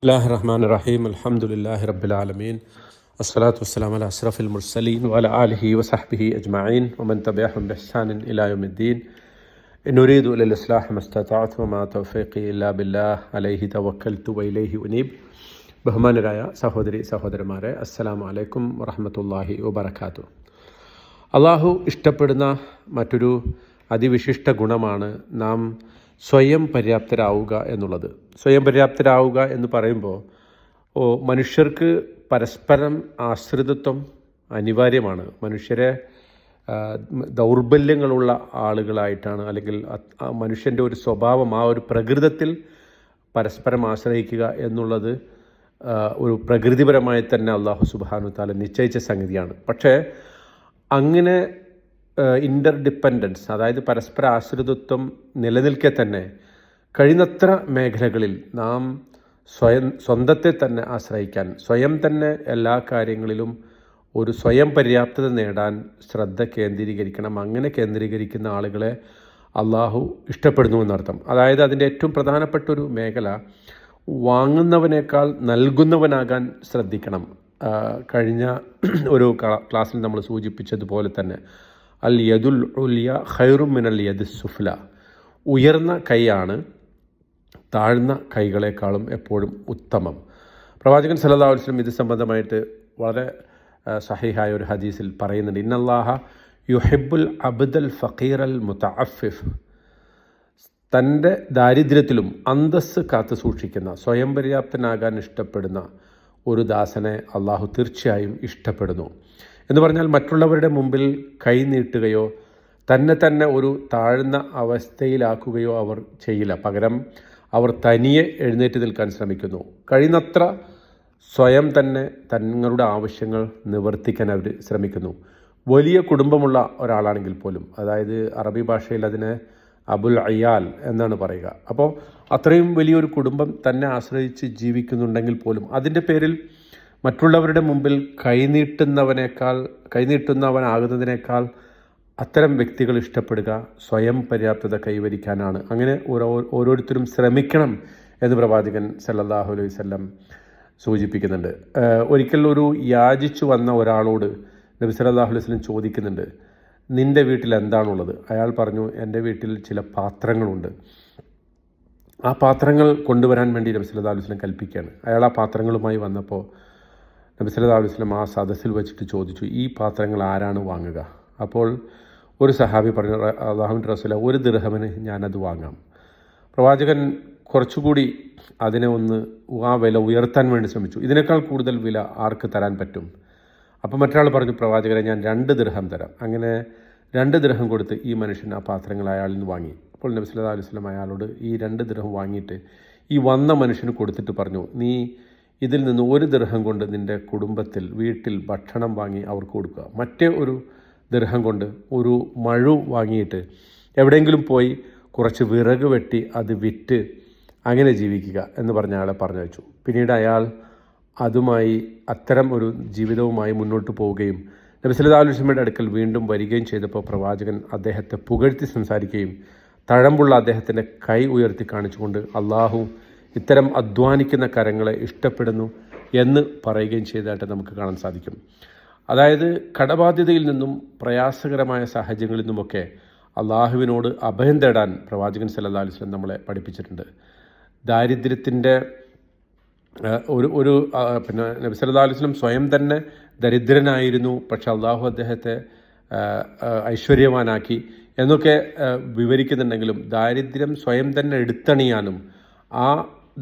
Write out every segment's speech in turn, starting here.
ബിസ്മില്ലാഹിർ റഹ്മാനിർ റഹീം അൽഹംദുലില്ലാഹി റബ്ബിൽ ആലമീൻ അസ്സലാത്തു വസ്സലാമു അലാ അഷ്റഫിൽ മുർസലീൻ വഅലാ ആലിഹി വസഹ്ബിഹി അജ്മഈൻ വമൻ തബിഅഹും ബിഇഹ്സാനിൻ ഇലാ യൗമിദ്ദീൻ ഇൻ ഉരീദു ഇല്ലൽ ഇസ്ലാഹ മസ്തതഅതു വമാ തൗഫീഖി ഇല്ലാ ബില്ലാഹ് അലൈഹി തവക്കൽതു വഇലൈഹി ഉനീബ്. ബഹുമാനരായ സഹോദരി സഹോദരന്മാരെ, അസ്സലാമു അലൈക്കും വറഹ്മത്തുള്ളാഹി വബറകാതുഹു. അള്ളാഹു ഇഷ്ടപ്പെടുന്ന മറ്റൊരു അതിവിശിഷ്ട ഗുണമാണ് നാം സ്വയം പര്യാപ്തരാവുക എന്നുള്ളത്. സ്വയം പര്യാപ്തരാവുക എന്ന് പറയുമ്പോൾ മനുഷ്യർക്ക് പരസ്പരം ആശ്രിതത്വം അനിവാര്യമാണ്. മനുഷ്യരെ ദൗർബല്യങ്ങളുള്ള ആളുകളായിട്ടാണ്, അല്ലെങ്കിൽ മനുഷ്യൻ്റെ ഒരു സ്വഭാവം, ആ ഒരു പ്രകൃതത്തിൽ പരസ്പരം ആശ്രയിക്കുക എന്നുള്ളത് ഒരു പ്രകൃതിപരമായി തന്നെ അള്ളാഹു സുബ്ഹാനഹു വ തആല നിശ്ചയിച്ച സംഗതിയാണ്. പക്ഷേ അങ്ങനെ ഇൻ്റർഡിപ്പെൻഡൻസ്, അതായത് പരസ്പര ആശ്രിതത്വം നിലനിൽക്കെ തന്നെ കഴിയുന്നത്ര മേഖലകളിൽ നാം സ്വന്തത്തെ തന്നെ ആശ്രയിക്കാൻ, സ്വയം തന്നെ എല്ലാ കാര്യങ്ങളിലും ഒരു സ്വയം പര്യാപ്തത നേടാൻ ശ്രദ്ധ കേന്ദ്രീകരിക്കണം. അങ്ങനെ കേന്ദ്രീകരിക്കുന്ന ആളുകളെ അള്ളാഹു ഇഷ്ടപ്പെടുന്നു എന്നർത്ഥം. അതായത് അതിൻ്റെ ഏറ്റവും പ്രധാനപ്പെട്ട ഒരു മേഖല വാങ്ങുന്നവനേക്കാൾ നൽകുന്നവനാകാൻ ശ്രദ്ധിക്കണം. കഴിഞ്ഞ ഒരു ക്ലാസ്സിൽ നമ്മൾ സൂചിപ്പിച്ചതുപോലെ തന്നെ അൽ യദുൽ ഉലിയ ഖൈറും മിനൽ യദിസ് സുഫ്ല, ഉയർന്ന കൈയാണ് താഴ്ന്ന കൈകളെക്കാളും എപ്പോഴും ഉത്തമം. പ്രവാചകൻ സല്ലല്ലാഹു അലൈഹി വസല്ലം ഇത് സംബന്ധമായിട്ട് വളരെ സഹീഹായ ഒരു ഹദീസിൽ പറയുന്നുണ്ട്, ഇന്നല്ലാഹ യുഹിബ്ബുൽ അബ്ദൽ ഫഖീറൽ മുതഅഫിഫ്. തൻ്റെ ദാരിദ്ര്യത്തിലും അന്തസ്സ് കാത്തു സൂക്ഷിക്കുന്ന, സ്വയം പര്യാപ്തനാകാൻ ഇഷ്ടപ്പെടുന്ന ഒരു ദാസനെ അള്ളാഹു തീർച്ചയായും ഇഷ്ടപ്പെടുന്നു എന്ന് പറഞ്ഞാൽ മറ്റുള്ളവരുടെ മുമ്പിൽ കൈ നീട്ടുകയോ തന്നെ ഒരു താഴ്ന്ന അവസ്ഥയിലാക്കുകയോ അവർ ചെയ്യില്ല. പകരം അവർ തനിയെ എഴുന്നേറ്റ് നിൽക്കാൻ ശ്രമിക്കുന്നു. കഴിയുന്നത്ര സ്വയം തന്നെ തങ്ങളുടെ ആവശ്യങ്ങൾ നിവർത്തിക്കാൻ അവർ ശ്രമിക്കുന്നു. വലിയ കുടുംബമുള്ള ഒരാളാണെങ്കിൽ പോലും, അതായത് അറബി ഭാഷയിൽ അതിനെ അബുൽ അയ്യാൽ എന്നാണ് പറയുക. അപ്പോൾ അത്രയും വലിയൊരു കുടുംബം തന്നെ ആശ്രയിച്ച് ജീവിക്കുന്നുണ്ടെങ്കിൽ പോലും അതിൻ്റെ പേരിൽ മറ്റുള്ളവരുടെ മുമ്പിൽ കൈനീട്ടുന്നവനാകുന്നതിനേക്കാൾ അത്തരം വ്യക്തികൾ ഇഷ്ടപ്പെടുക സ്വയം പര്യാപ്തത കൈവരിക്കാനാണ്. അങ്ങനെ ഓരോരുത്തരും ശ്രമിക്കണം എന്ന് പ്രവാചകൻ സല്ലല്ലാഹു അലൈഹി വസല്ലം സൂചിപ്പിക്കുന്നുണ്ട്. ഒരിക്കൽ ഒരു യാചിച്ചു വന്ന ഒരാളോട് നബി സല്ലല്ലാഹു അലൈഹി വസല്ലം ചോദിക്കുന്നുണ്ട്, നിൻ്റെ വീട്ടിൽ എന്താണുള്ളത്? അയാൾ പറഞ്ഞു, എൻ്റെ വീട്ടിൽ ചില പാത്രങ്ങളുണ്ട്. ആ പാത്രങ്ങൾ കൊണ്ടുവരാൻ വേണ്ടി നബി സല്ലല്ലാഹു അലൈഹി വസല്ലം കൽപ്പിക്കുകയാണ്. അയാൾ ആ പാത്രങ്ങളുമായി വന്നപ്പോൾ നബി സല്ലല്ലാഹു അലൈഹി വസല്ലം ആ സദസ്സിൽ വെച്ചിട്ട് ചോദിച്ചു, ഈ പാത്രങ്ങൾ ആരാണ് വാങ്ങുക? അപ്പോൾ ഒരു സഹാബി പറഞ്ഞു, അല്ലാഹുവിൻ്റെ റസൂലേ, 1 ദിർഹമിന് ഞാനത് വാങ്ങാം. പ്രവാചകൻ കുറച്ചുകൂടി അതിനെ ആ വില ഉയർത്താൻ വേണ്ടി ശ്രമിച്ചു. ഇതിനേക്കാൾ കൂടുതൽ വില ആർക്ക് തരാൻ പറ്റും? അപ്പോൾ മറ്റൊരാൾ പറഞ്ഞു, പ്രവാചകരെ, ഞാൻ 2 ദിർഹം തരാം. അങ്ങനെ 2 ദിർഹം കൊടുത്ത് ഈ മനുഷ്യൻ ആ പാത്രങ്ങൾ അയാളിൽ നിന്ന് വാങ്ങി. അപ്പോൾ നബി സല്ലല്ലാഹു അലൈഹി വസല്ലം അയാളോട് ഈ 2 ദിർഹം വാങ്ങിയിട്ട് ഈ വന്ന മനുഷ്യന് കൊടുത്തിട്ട് പറഞ്ഞു, നീ ഇതിൽ നിന്ന് 1 ദിർഹം കൊണ്ട് നിൻ്റെ കുടുംബത്തിൽ വീട്ടിൽ ഭക്ഷണം വാങ്ങി അവർക്ക് കൊടുക്കുക. മറ്റേ 1 ദിർഹം കൊണ്ട് ഒരു മഴു വാങ്ങിയിട്ട് എവിടെയെങ്കിലും പോയി കുറച്ച് വിറക് വെട്ടി അത് വിറ്റ് അങ്ങനെ ജീവിക്കുക എന്ന് പറഞ്ഞ ആളെ പറഞ്ഞു വെച്ചു. പിന്നീട് അയാൾ അതുമായി അത്തരം ഒരു ജീവിതവുമായി മുന്നോട്ട് പോവുകയും നബി സല്ലല്ലാഹു അലൈഹി വസല്ലമയുടെ അടുക്കൽ വീണ്ടും വരികയും ചെയ്തപ്പോൾ പ്രവാചകൻ അദ്ദേഹത്തെ പുകഴ്ത്തി സംസാരിക്കുകയും തഴമ്പുള്ള അദ്ദേഹത്തിൻ്റെ കൈ ഉയർത്തി കാണിച്ചുകൊണ്ട് അള്ളാഹു ഇത്തരം അധ്വാനിക്കുന്ന കരങ്ങളെ ഇഷ്ടപ്പെടുന്നു എന്ന് പറയുകയും ചെയ്തതായിട്ട് നമുക്ക് കാണാൻ സാധിക്കും. അതായത് കടബാധ്യതയിൽ നിന്നും പ്രയാസകരമായ സാഹചര്യങ്ങളിൽ നിന്നുമൊക്കെ അള്ളാഹുവിനോട് അഭയം തേടാൻ പ്രവാചകൻ സല്ലല്ലാഹു അലൈഹി വസല്ലം നമ്മളെ പഠിപ്പിച്ചിട്ടുണ്ട്. ദാരിദ്ര്യത്തിൻ്റെ പിന്നെ നബി സല്ലല്ലാഹു അലൈഹി വസല്ലം സ്വയം തന്നെ ദരിദ്രനായിരുന്നു, പക്ഷെ അള്ളാഹു അദ്ദേഹത്തെ ഐശ്വര്യവാനാക്കി എന്നൊക്കെ വിവരിക്കുന്നുണ്ടെങ്കിലും ദാരിദ്ര്യം സ്വയം തന്നെ എടുത്തണിയാനും ആ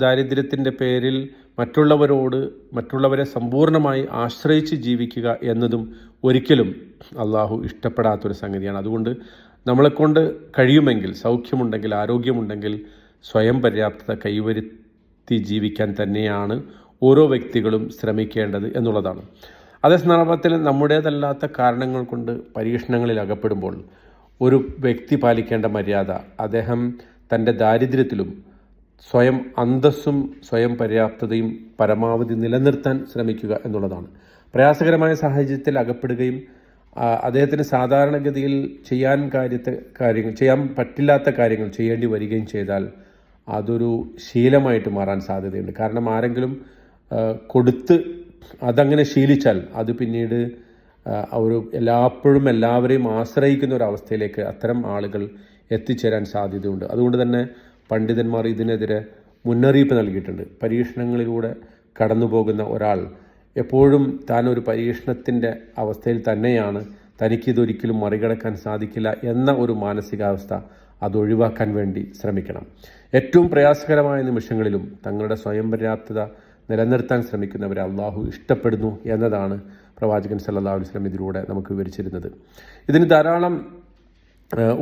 ദാരിദ്ര്യത്തിൻ്റെ പേരിൽ മറ്റുള്ളവരെ സമ്പൂർണ്ണമായി ആശ്രയിച്ച് ജീവിക്കുക എന്നതും ഒരിക്കലും അള്ളാഹു ഇഷ്ടപ്പെടാത്തൊരു സംഗതിയാണ്. അതുകൊണ്ട് നമ്മളെക്കൊണ്ട് കഴിയുമെങ്കിൽ, സൗഖ്യമുണ്ടെങ്കിൽ, ആരോഗ്യമുണ്ടെങ്കിൽ സ്വയം പര്യാപ്തത കൈവരുത്തി ജീവിക്കാൻ തന്നെയാണ് ഓരോ വ്യക്തികളും ശ്രമിക്കേണ്ടത് എന്നുള്ളതാണ്. അതേ സന്ദർഭത്തിൽ നമ്മുടേതല്ലാത്ത കാരണങ്ങൾ കൊണ്ട് പരീക്ഷണങ്ങളിൽ അകപ്പെടുമ്പോൾ ഒരു വ്യക്തി പാലിക്കേണ്ട മര്യാദ, അദ്ദേഹം തൻ്റെ ദാരിദ്ര്യത്തിലും സ്വയം അന്തസ്സും സ്വയം പര്യാപ്തതയും പരമാവധി നിലനിർത്താൻ ശ്രമിക്കുക എന്നുള്ളതാണ്. പ്രയാസകരമായ സാഹചര്യത്തിൽ അകപ്പെടുകയും അദ്ദേഹത്തിന് സാധാരണഗതിയിൽ ചെയ്യാൻ പറ്റില്ലാത്ത കാര്യങ്ങൾ ചെയ്യേണ്ടി വരികയും ചെയ്താൽ അതൊരു ശീലമായിട്ട് മാറാൻ സാധ്യതയുണ്ട്. കാരണം ആരെങ്കിലും കൊടുത്ത് അതങ്ങനെ ശീലിച്ചാൽ അത് പിന്നീട് ഒരു എല്ലായ്പ്പോഴും എല്ലാവരെയും ആശ്രയിക്കുന്ന ഒരവസ്ഥയിലേക്ക് അത്തരം ആളുകൾ എത്തിച്ചേരാൻ സാധ്യതയുണ്ട്. അതുകൊണ്ട് തന്നെ പണ്ഡിതന്മാർ ഇതിനെതിരെ മുന്നറിയിപ്പ് നൽകിയിട്ടുണ്ട്. പരീക്ഷണങ്ങളിലൂടെ കടന്നു പോകുന്ന ഒരാൾ എപ്പോഴും താൻ ഒരു പരീക്ഷണത്തിൻ്റെ അവസ്ഥയിൽ തന്നെയാണ്, തനിക്കിതൊരിക്കലും മറികടക്കാൻ സാധിക്കില്ല എന്ന ഒരു മാനസികാവസ്ഥ അതൊഴിവാക്കാൻ വേണ്ടി ശ്രമിക്കണം. ഏറ്റവും പ്രയാസകരമായ നിമിഷങ്ങളിലും തങ്ങളുടെ സ്വയം പര്യാപ്തത നിലനിർത്താൻ ശ്രമിക്കുന്നവരെ അള്ളാഹു ഇഷ്ടപ്പെടുന്നു എന്നതാണ് പ്രവാചകൻ സല്ലല്ലാഹു അലൈഹി വസല്ലം ഇതിലൂടെ നമുക്ക് വിവരിച്ചിരുന്നത്. ഇതിന് ധാരാളം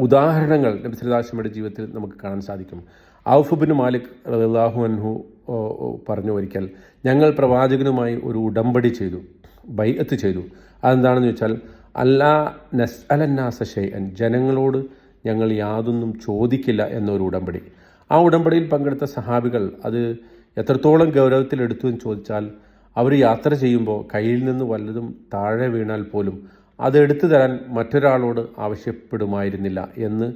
ഉദാഹരണങ്ങൾ നബി സല്ലല്ലാഹു അലൈഹി വസല്ലമയുടെ ജീവിതത്തിൽ നമുക്ക് കാണാൻ സാധിക്കും. ഔഫ് ഇബ്നു മാലിക് റളിയല്ലാഹു അൻഹു പറഞ്ഞു, ഒരിക്കൽ ഞങ്ങൾ പ്രവാചകനുമായി ഒരു ഉടമ്പടി ചെയ്തു, ബൈഅത്ത് ചെയ്തു. അതെന്താണെന്ന് വെച്ചാൽ അല്ലാ നസ്അലന്നാസ ഷൈഅൻ, ജനങ്ങളോട് ഞങ്ങൾ യാതൊന്നും ചോദിക്കില്ല എന്നൊരു ഉടമ്പടി. ആ ഉടമ്പടിയിൽ പങ്കെടുത്ത സഹാബികൾ അത് എത്രത്തോളം ഗൗരവത്തിലെടുത്തു എന്ന് ചോദിച്ചാൽ, അവർ യാത്ര ചെയ്യുമ്പോൾ കയ്യിൽ നിന്ന് വല്ലതും താഴെ വീണാൽ പോലും അത് എടുത്തു തരാൻ മറ്റൊരാളോട് ആവശ്യപ്പെടുമായിരുന്നില്ല എന്ന്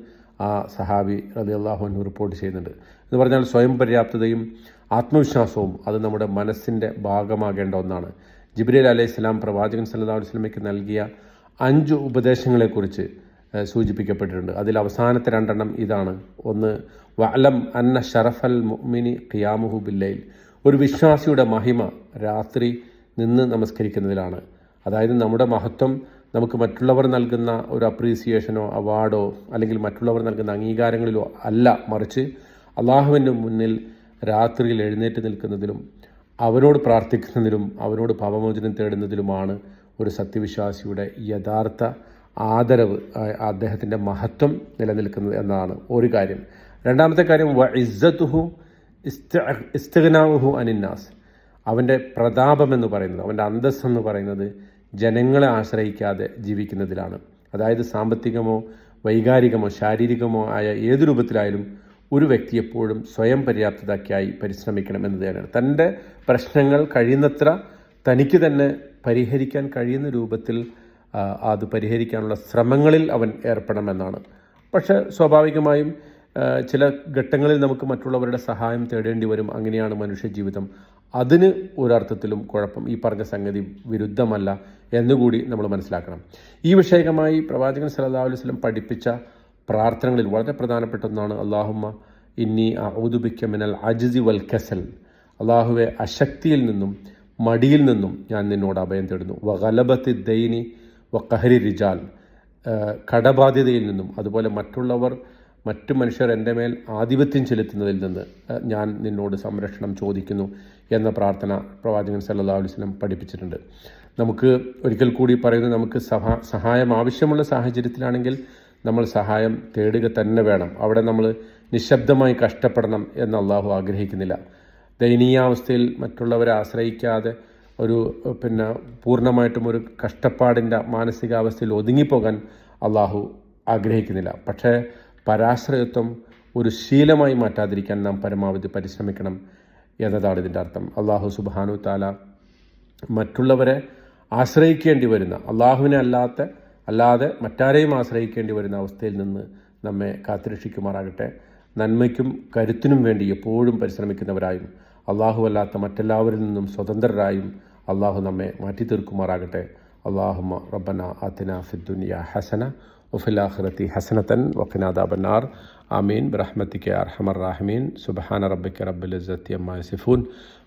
ആ സഹാബി റളിയല്ലാഹു അൻഹു റിപ്പോർട്ട് ചെയ്യുന്നുണ്ട്. എന്ന് പറഞ്ഞാൽ സ്വയം പര്യാപ്തതയും ആത്മവിശ്വാസവും അത് നമ്മുടെ മനസ്സിൻ്റെ ഭാഗമാകേണ്ട ഒന്നാണ്. ജിബ്രീൽ അലൈഹിസ്സലാം പ്രവാചകൻ സല്ലല്ലാഹു അലൈഹി വസല്ലമയ്ക്ക് നൽകിയ 5 ഉപദേശങ്ങളെക്കുറിച്ച് സൂചിപ്പിക്കപ്പെട്ടിട്ടുണ്ട്. അതിൽ അവസാനത്തെ 2 ഇതാണ്. ഒന്ന്, വഅലം അന്ന ഷറഫൽ മുഅ്മിനി ഖിയാമുഹു ബില്ലൈൽ, ഒരു വിശ്വാസിയുടെ മഹിമ രാത്രി നിന്ന് നമസ്കരിക്കുന്നതിലാണ്. അതായത് നമ്മുടെ മഹത്വം നമുക്ക് മറ്റുള്ളവർ നൽകുന്ന ഒരു അപ്രീസിയേഷനോ അവാർഡോ അല്ലെങ്കിൽ മറ്റുള്ളവർ നൽകുന്ന അംഗീകാരങ്ങളിലോ അല്ല, മറിച്ച് അള്ളാഹുവിൻ്റെ മുന്നിൽ രാത്രിയിൽ എഴുന്നേറ്റ് നിൽക്കുന്നതിലും അവനോട് പ്രാർത്ഥിക്കുന്നതിലും അവനോട് പാപമോചനം തേടുന്നതിലുമാണ് ഒരു സത്യവിശ്വാസിയുടെ യഥാർത്ഥ ആദരവ്, അദ്ദേഹത്തിൻ്റെ മഹത്വം നിലനിൽക്കുന്നത് എന്നതാണ് ഒരു കാര്യം. രണ്ടാമത്തെ കാര്യം, വ ഇസ്സത്തുഹു ഇസ്തിഗ്നാഉഹു അനിന്നാസ്, അവൻ്റെ പ്രതാപമെന്ന് പറയുന്നത്, അവൻ്റെ അന്തസ്സെന്ന് പറയുന്നത് ജനങ്ങളെ ആശ്രയിക്കാതെ ജീവിക്കുന്നതിലാണ്. അതായത് സാമ്പത്തികമോ വൈകാരികമോ ശാരീരികമോ ആയ ഏതു രൂപത്തിലായാലും ഒരു വ്യക്തി എപ്പോഴും സ്വയം പര്യാപ്തതയ്ക്കായി പരിശ്രമിക്കണം എന്ന് തന്നെയാണ്. തൻ്റെ പ്രശ്നങ്ങൾ കഴിയുന്നത്ര തനിക്ക് തന്നെ പരിഹരിക്കാൻ കഴിയുന്ന രൂപത്തിൽ അത് പരിഹരിക്കാനുള്ള ശ്രമങ്ങളിൽ അവൻ ഏർപ്പെടണമെന്നാണ്. പക്ഷേ സ്വാഭാവികമായും ചില ഘട്ടങ്ങളിൽ നമുക്ക് മറ്റുള്ളവരുടെ സഹായം തേടേണ്ടി വരും. അങ്ങനെയാണ് മനുഷ്യ ജീവിതം. അതിന് ഒരർത്ഥത്തിലും കുഴപ്പം, ഈ പറഞ്ഞ സംഗതി വിരുദ്ധമല്ല എന്നുകൂടി നമ്മൾ മനസ്സിലാക്കണം. ഈ വിഷയകമായി പ്രവാചകൻ സല്ലല്ലാഹു അലൈഹി വസല്ലം പഠിപ്പിച്ച പ്രാർത്ഥനകളിൽ വളരെ പ്രധാനപ്പെട്ട ഒന്നാണ് അല്ലാഹുമ്മ ഇന്നി അഊദു ബിക മിനൽ അജ്സി വൽ കസൽ, അല്ലാഹുവെ അശക്തിയിൽ നിന്നും മടിയിൽ നിന്നും ഞാൻ നിന്നോട് അഭയം തേടുന്നു. വഗലബത്തി ദൈനി വഖഹരി റിജാൽ, കടബാധ്യതയിൽ നിന്നും അതുപോലെ മറ്റു മനുഷ്യർ എൻ്റെ മേൽ ആധിപത്യം ചെലുത്തുന്നതിൽ നിന്ന് ഞാൻ നിന്നോട് സംരക്ഷണം ചോദിക്കുന്നു എന്ന പ്രാർത്ഥന പ്രവാചകൻ സല്ലല്ലാഹു അലൈഹി വസല്ലം പഠിപ്പിച്ചിട്ടുണ്ട്. നമുക്ക് ഒരിക്കൽ കൂടി പറയുന്നത്, നമുക്ക് സഹായം ആവശ്യമുള്ള സാഹചര്യത്തിലാണെങ്കിൽ നമ്മൾ സഹായം തേടുക തന്നെ വേണം. അവിടെ നമ്മൾ നിശബ്ദമായി കഷ്ടപ്പെടണം എന്ന് അള്ളാഹു ആഗ്രഹിക്കുന്നില്ല. ദയനീയാവസ്ഥയിൽ മറ്റുള്ളവരെ ആശ്രയിക്കാതെ പൂർണ്ണമായിട്ടും ഒരു കഷ്ടപ്പാടിൻ്റെ മാനസികാവസ്ഥയിൽ ഒതുങ്ങിപ്പോകാൻ അള്ളാഹു ആഗ്രഹിക്കുന്നില്ല. പക്ഷേ പരാശ്രയത്വം ഒരു ശീലമായി മാറ്റാതിരിക്കാൻ നാം പരമാവധി പരിശ്രമിക്കണം എന്നതാണ് ഇതിൻ്റെ അർത്ഥം. അള്ളാഹു സുബ്ഹാനഹു തആല മറ്റുള്ളവരെ ആശ്രയിക്കേണ്ടി വരുന്ന, അള്ളാഹുവിനെ അല്ലാതെ മറ്റാരെയും ആശ്രയിക്കേണ്ടി വരുന്ന അവസ്ഥയിൽ നിന്ന് നമ്മെ കാത്തുരക്ഷിക്കുമാറാകട്ടെ. നന്മയ്ക്കും കരുത്തിനും വേണ്ടി എപ്പോഴും പരിശ്രമിക്കുന്നവരായും അള്ളാഹു അല്ലാത്ത മറ്റെല്ലാവരിൽ നിന്നും സ്വതന്ത്രരായും അള്ളാഹു നമ്മെ മാറ്റി തീർക്കുമാറാകട്ടെ. അല്ലാഹുമ്മ റബ്ബന ആതിന ഫിദ്ദുനിയ ഹസന വഫിൽ ആഖിറതി ഹസനതൻ വഖിനാ അദാബന്നാർ. ആമീൻ ബിറഹ്മതിക യാ അർഹമർ റഹീമീൻ. സുബ്ഹാന റബ്ബിക റബ്ബിൽ ഇസ്സതി അമ്മാ യസിഫൂൻ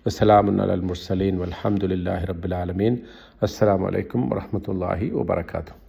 വസ്സലാമുൻ അലൽ മുർസലീൻ വൽഹംദുലില്ലാഹി റബ്ബിൽ ആലമീൻ. അസ്സലാമു അലൈക്കും വറഹ്മത്തുള്ളാഹി വബറകാതുഹു.